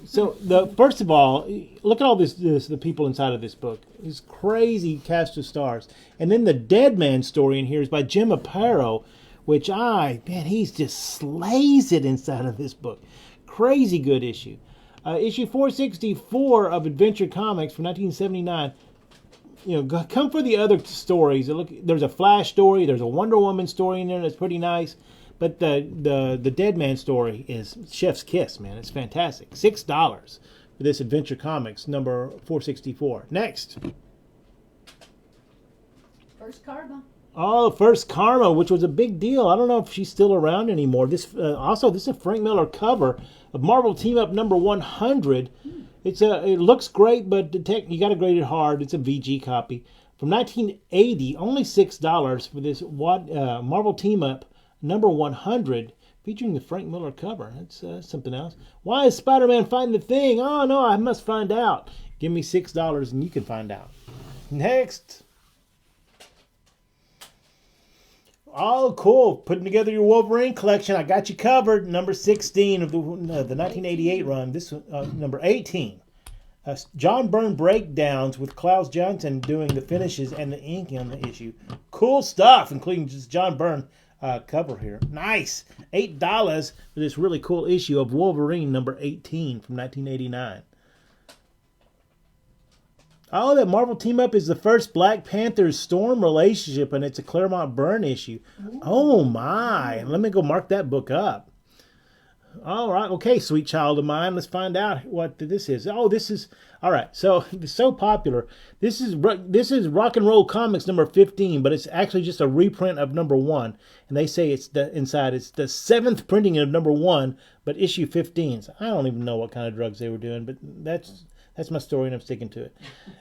So first of all, look at all the people inside of this book. This crazy cast of stars. And then the Dead Man story in here is by Jim Aparo, which he just slays it inside of this book. Crazy good issue. Issue 464 of Adventure Comics from 1979. Come for the other stories. There's a Flash story. There's a Wonder Woman story in there that's pretty nice. But the Dead Man story is chef's kiss, man. It's fantastic. $6 for this Adventure Comics number 464. Next. First Cardinal. Oh, First Karma, which was a big deal. I don't know if she's still around anymore. This this is a Frank Miller cover of Marvel Team Up number 100. It looks great, but you got to grade it hard. It's a VG copy from 1980. Only $6 for this Marvel Team Up number 100, featuring the Frank Miller cover. That's something else. Why is Spider-Man fighting the Thing? Oh no, I must find out. Give me $6 and you can find out. Next. Oh, cool. Putting together your Wolverine collection. I got you covered. Number 16 of the 1988 run. This number 18. John Byrne breakdowns with Klaus Johnson doing the finishes and the ink on the issue. Cool stuff, including just John Byrne cover here. Nice. $8 for this really cool issue of Wolverine number 18 from 1989. Oh, that Marvel Team Up is the first Black Panther Storm relationship, and it's a Claremont Byrne issue. Ooh. Oh, my. Let me go mark that book up. All right. Okay, sweet child of mine. Let's find out what this is. Oh, this is... All right. So, it's so popular. This is Rock and Roll Comics number 15, but it's actually just a reprint of number 1. And they say it's the 7th printing of number 1, but issue 15. So I don't even know what kind of drugs they were doing, but that's my story, and I'm sticking to it.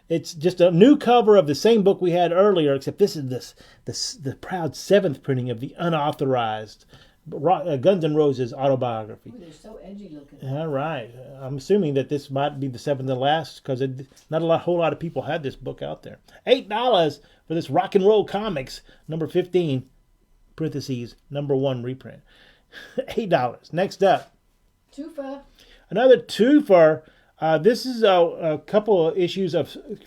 It's just a new cover of the same book we had earlier, except this is the proud 7th printing of the unauthorized Guns N' Roses autobiography. Ooh, they're so edgy looking. All right. I'm assuming that this might be the 7th and last, because not a whole lot of people had this book out there. $8 for this Rock and Roll Comics, number 15, parentheses, number 1 reprint. $8. Next up. Twofer. Another twofer. This is a couple of issues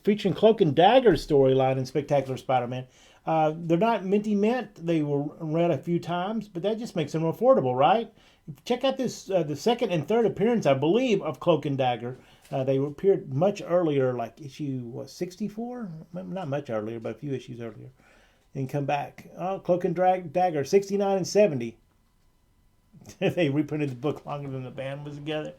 featuring Cloak and Dagger's storyline in Spectacular Spider-Man. They're not minty mint. They were read a few times, but that just makes them affordable, right? Check out this the second and third appearance, I believe, of Cloak and Dagger. They appeared much earlier, like issue 64? Not much earlier, but a few issues earlier. And come back. Cloak and Dagger, 69 and 70. They reprinted the book longer than the band was together.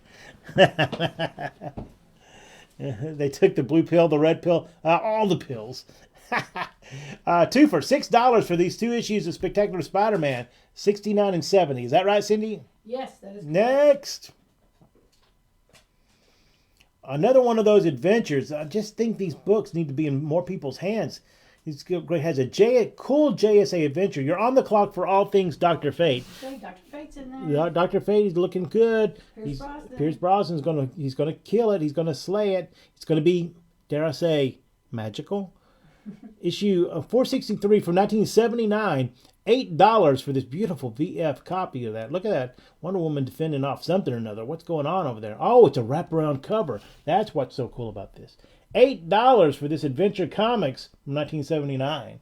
They took the blue pill, the red pill, all the pills. Two for $6 for these 2 issues of Spectacular Spider-Man, 69 and 70. Is that right, Cindy? Yes, that is correct. Next. Another one of those adventures. I just think these books need to be in more people's hands. He's great. Has a cool JSA adventure. You're on the clock for all things Dr. Fate. Okay, Dr. Fate's in there. Dr. Fate is looking good. Pierce Brosnan's gonna kill it. He's gonna slay it. It's gonna be, dare I say, magical. Issue 463 from 1979. $8 for this beautiful VF copy of that. Look at that. Wonder Woman defending off something or another. What's going on over there? Oh, it's a wraparound cover. That's what's so cool about this. $8 for this Adventure Comics from 1979.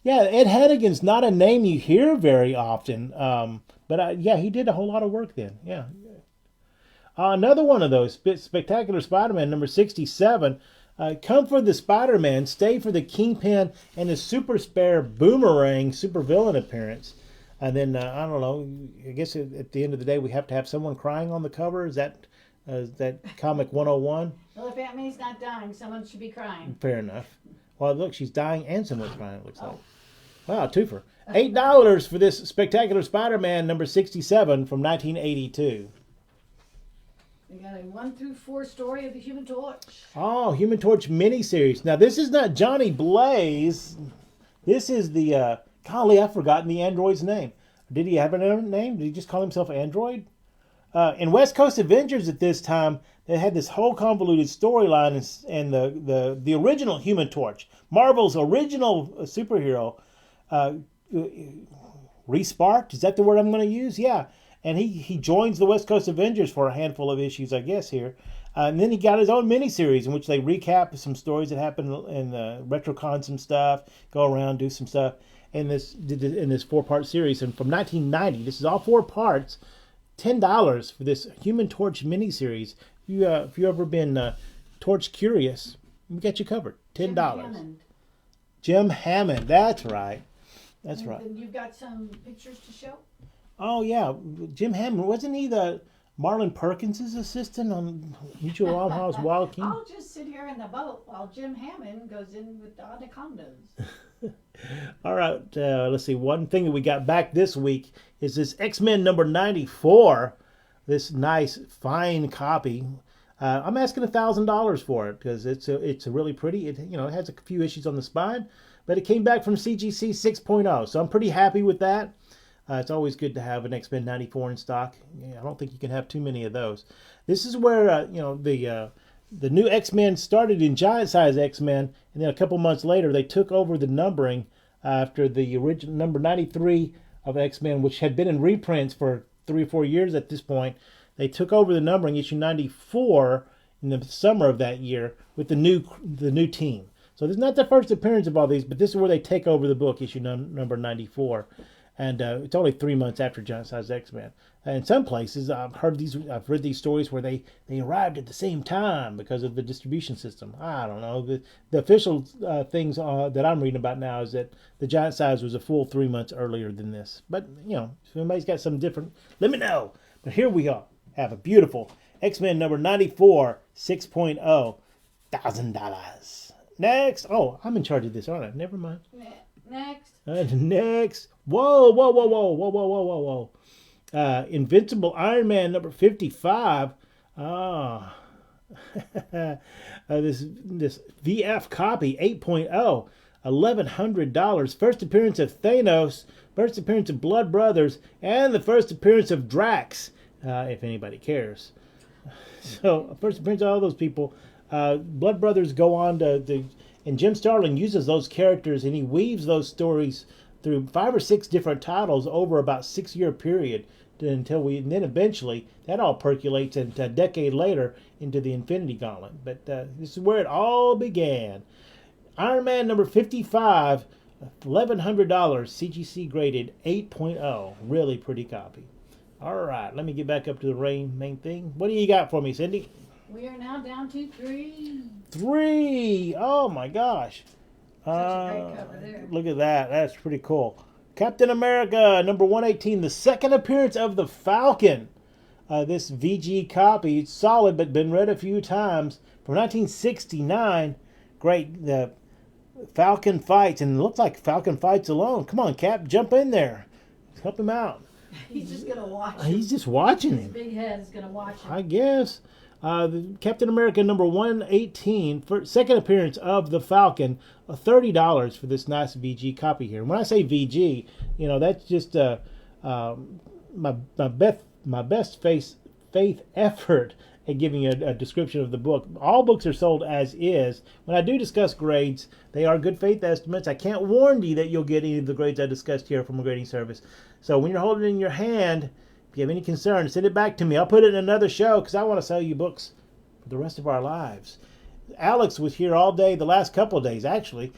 Yeah, Ed Hennigan's not a name you hear very often. But he did a whole lot of work then. Yeah. Another one of those, Spectacular Spider-Man, number 67. Come for the Spider-Man, stay for the Kingpin and the Super Spare Boomerang supervillain appearance. And then, I don't know, I guess at the end of the day we have to have someone crying on the cover. Is that Comic 101? Well, if Aunt May's not dying, someone should be crying. Fair enough. Well, look, she's dying and someone's crying, it looks like. Wow, twofer. $8 for this Spectacular Spider-Man number 67 from 1982. We got a 1 through 4 story of the Human Torch. Oh, Human Torch miniseries. Now, this is not Johnny Blaze. This is the, golly, I've forgotten the android's name. Did he have another name? Did he just call himself Android? In West Coast Avengers at this time, they had this whole convoluted storyline, and the original Human Torch, Marvel's original superhero, resparked. Is that the word I'm going to use? Yeah. And he joins the West Coast Avengers for a handful of issues, I guess, here. And then he got his own miniseries in which they recap some stories that happened in the RetroCon, some stuff, go around, do some stuff in this 4-part series. And from 1990, this is all 4 parts, $10 for this Human Torch miniseries. If you've ever been Torch curious, we got you covered. $10. Jim Hammond. That's right. And you've got some pictures to show? Oh, yeah. Jim Hammond, wasn't he the Marlon Perkins' assistant on Mutual Omaha's Wild King. I'll just sit here in the boat while Jim Hammond goes in with the anacondas. All right, let's see. One thing that we got back this week is this X-Men number 94. This nice, fine copy. I'm asking $1,000 for it because it's a really pretty. It has a few issues on the spine, but it came back from CGC 6.0, so I'm pretty happy with that. It's always good to have an X-Men 94 in stock. I don't think you can have too many of those. This is where the new X-Men started in giant size X-Men, and then a couple months later they took over the numbering after the original number 93 of X-Men, which had been in reprints for 3 or 4 years at this point. They took over the numbering, issue 94, in the summer of that year with the new team. So this is not the first appearance of all these, but this is where they take over the book, issue number 94. And it's only 3 months after Giant Size X-Men. In some places, I've read these stories where they arrived at the same time because of the distribution system. I don't know. The official things that I'm reading about now is that the Giant Size was a full 3 months earlier than this. But, if anybody's got some different, let me know. But here we are. Have a beautiful X-Men number 94, 6.0, $1,000. Next. Oh, I'm in charge of this, aren't I? Never mind. Next. Next. Whoa. Invincible Iron Man number 55. This VF copy 8.0, $1,100. First appearance of Thanos, first appearance of Blood Brothers, and the first appearance of Drax, if anybody cares. So, first appearance of all those people. Blood Brothers go on and Jim Starlin uses those characters and he weaves those stories through 5 or 6 different titles over about 6-year period and then eventually that all percolates into a decade later into the Infinity Gauntlet. But this is where it all began. Iron Man number 55, $1,100, CGC graded 8.0. Really pretty copy. All right, let me get back up to the main thing. What do you got for me, Cindy? We are now down to 3. 3! Oh my gosh. Such a great cover there. Look at that. That's pretty cool. Captain America, number 118, the second appearance of the Falcon. This VG copy, it's solid but been read a few times. From 1969. Great. The Falcon fights, and it looks like Falcon fights alone. Come on, Cap, jump in there. Help him out. He's just going to watch. He's just watching him. His big head is going to watch him. I guess. Captain America number 118, second appearance of the Falcon, $30 for this nice VG copy here. And when I say VG, that's just my best faith effort at giving a description of the book. All books are sold as is. When I do discuss grades, they are good faith estimates. I can't warn you that you'll get any of the grades I discussed here from a grading service. So when you're holding it in your hand, if you have any concern, send it back to me. I'll put it in another show because I want to sell you books for the rest of our lives. Alex was here all day, the last couple of days actually,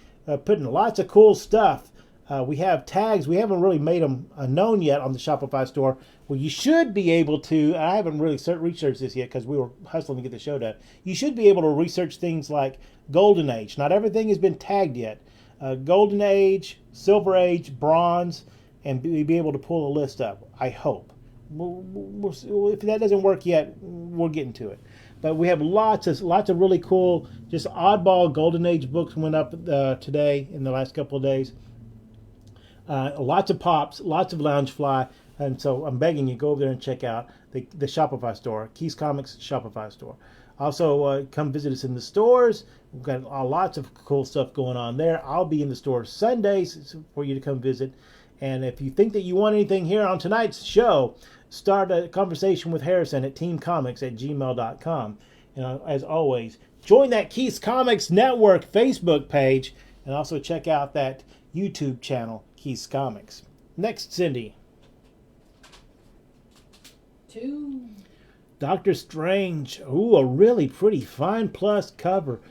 putting lots of cool stuff. We have tags. We haven't really made them known yet on the Shopify store. Well, you should be able to, I haven't really researched this yet because we were hustling to get the show done. You should be able to research things like Golden Age. Not everything has been tagged yet. Golden Age, Silver Age, Bronze, and be able to pull a list up, I hope. If that doesn't work yet, we're getting to it. But we have lots of really cool, just oddball Golden Age books went up today in the last couple of days. Lots of pops, lots of Loungefly, and so I'm begging you, go over there and check out the Shopify store, Keys Comics Shopify store. Also, come visit us in the stores. We've got lots of cool stuff going on there. I'll be in the store Sundays for you to come visit. And if you think that you want anything here on tonight's show, start a conversation with Harrison at teamcomics@gmail.com. And as always, join that Keys Comics Network Facebook page and also check out that YouTube channel, Keys Comics. Next, Cindy. 2. Doctor Strange. Ooh, a really pretty fine plus cover.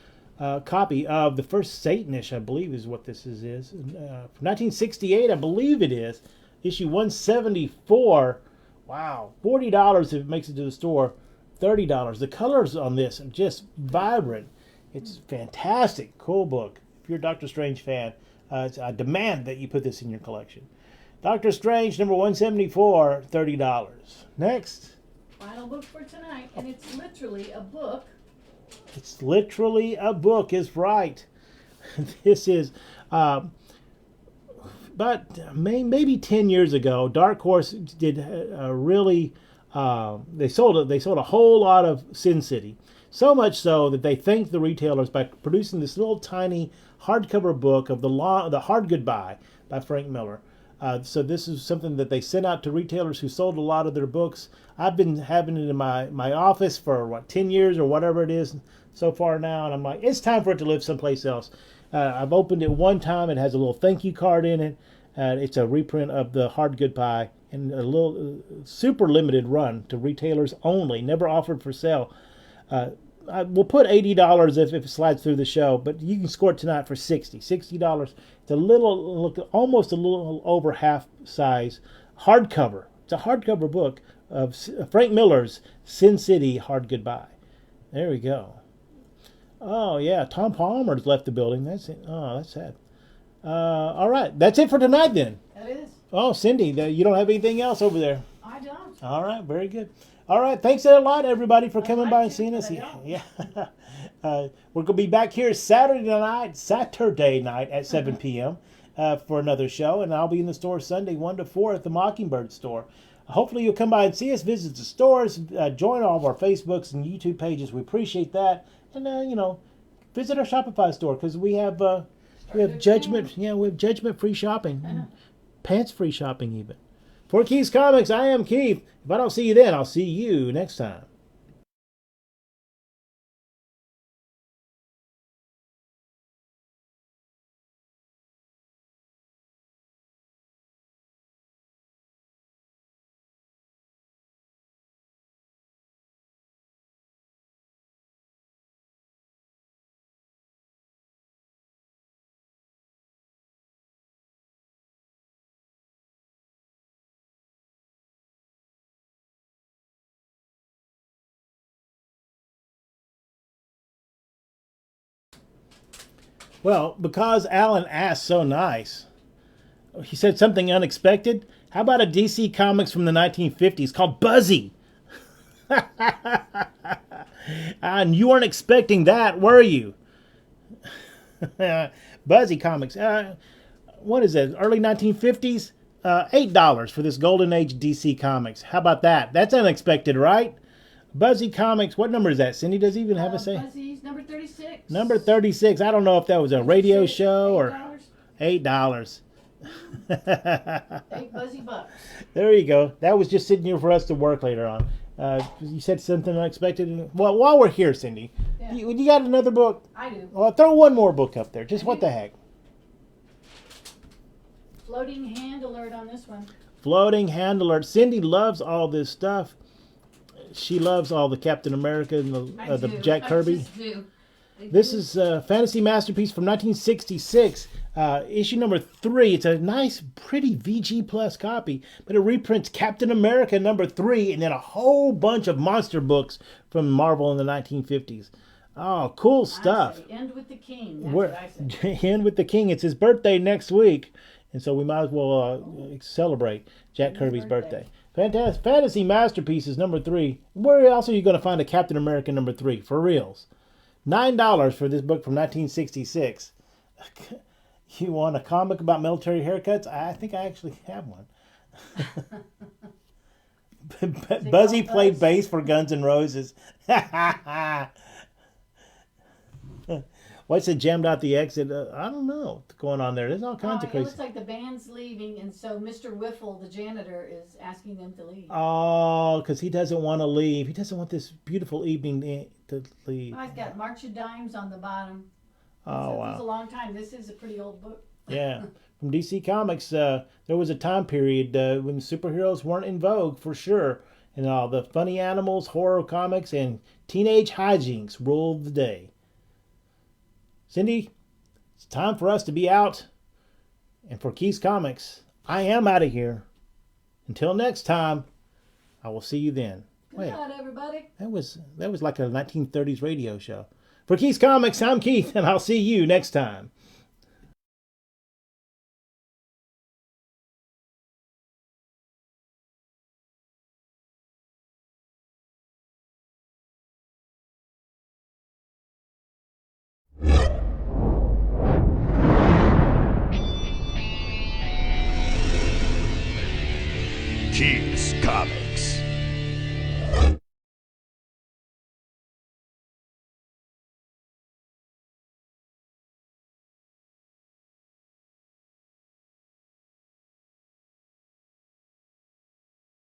Copy of The First Satanish, I believe is what this is. From 1968, I believe it is. Issue 174. Wow. $40 if it makes it to the store. $30. The colors on this are just vibrant. It's fantastic. Cool book. If you're a Doctor Strange fan, I demand that you put this in your collection. Doctor Strange, number 174, $30. Next. Final book for tonight, and it's literally a book. It's literally a book, is right. This is, but maybe 10 years ago, Dark Horse did a really, they sold a whole lot of Sin City. So much so that they thanked the retailers by producing this little tiny hardcover book of the Hard Goodbye by Frank Miller. So this is something that they sent out to retailers who sold a lot of their books. I've been having it in my office for 10 years or whatever it is so far now, and I'm like, it's time for it to live someplace else. I've opened it one time. It has a little thank you card in it. It's a reprint of the Hard Goodbye and a little super limited run to retailers only, never offered for sale. We'll put $80 if it slides through the show, but you can score it tonight for $60. It's almost a little over half size hardcover. It's a hardcover book of Frank Miller's Sin City Hard Goodbye. There we go. Oh yeah, Tom Palmer's left the building. That's it. Oh, that's sad. All right, that's it for tonight then. That is. Oh, Cindy, you don't have anything else over there? I don't. All right, very good. All right, thanks a lot, everybody, for coming by and seeing us. Yeah. We're going to be back here Saturday night at 7 p.m. For another show, and I'll be in the store Sunday 1 to 4 at the Mockingbird store. Hopefully you'll come by and see us, visit the stores, join all of our Facebooks and YouTube pages. We appreciate that. And, visit our Shopify store because we have judgment-free shopping, pants-free shopping even. For Keith's Comics, I am Keith. If I don't see you then, I'll see you next time. Well, because Alan asked so nice, he said something unexpected. How about a DC Comics from the 1950s called Buzzy? And you weren't expecting that, were you? Buzzy Comics. What is it? Early 1950s? $8 for this Golden Age DC Comics. How about that? That's unexpected, right? Buzzy Comics. What number is that? Cindy, does he even have a say? Buzzy's number 36. Number 36. I don't know if that was a radio show or $8. 8 Buzzy bucks. There you go. That was just sitting here for us to work later on. You said something unexpected. Well, while we're here, Cindy, Yeah. you got another book? I do. Well, throw one more book up there. Just what the heck? Floating hand alert on this one. Floating hand alert. Cindy loves all this stuff. She loves all the Captain America and the Jack Kirby. I just do. This is a fantasy masterpiece from 1966, issue number 3. It's a nice, pretty VG Plus copy, but it reprints Captain America number 3 and then a whole bunch of monster books from Marvel in the 1950s. Oh, cool stuff. I say, end with the king. That's what I say. End with the king. It's his birthday next week, and so we might as well celebrate Jack Kirby's birthday. Fantastic. Fantasy Masterpieces number 3. Where else are you going to find a Captain America number 3? For reals. $9 for this book from 1966. You want a comic about military haircuts? I think I actually have one. Buzzy played bass for Guns N' Roses. What's it jammed out the exit? I don't know what's going on there. There's all kinds of crazy. It looks like the band's leaving, and so Mr. Whiffle, the janitor, is asking them to leave. Oh, because he doesn't want to leave. He doesn't want this beautiful evening to leave. Oh, it's got March of Dimes on the bottom. Oh, wow. This is a long time. This is a pretty old book. Yeah. From DC Comics, there was a time period when superheroes weren't in vogue, for sure. And all the funny animals, horror comics, and teenage hijinks ruled the day. Cindy, it's time for us to be out. And for Keith's Comics, I am out of here. Until next time, I will see you then. Good night, everybody. That was like a 1930s radio show. For Keith's Comics, I'm Keith, and I'll see you next time.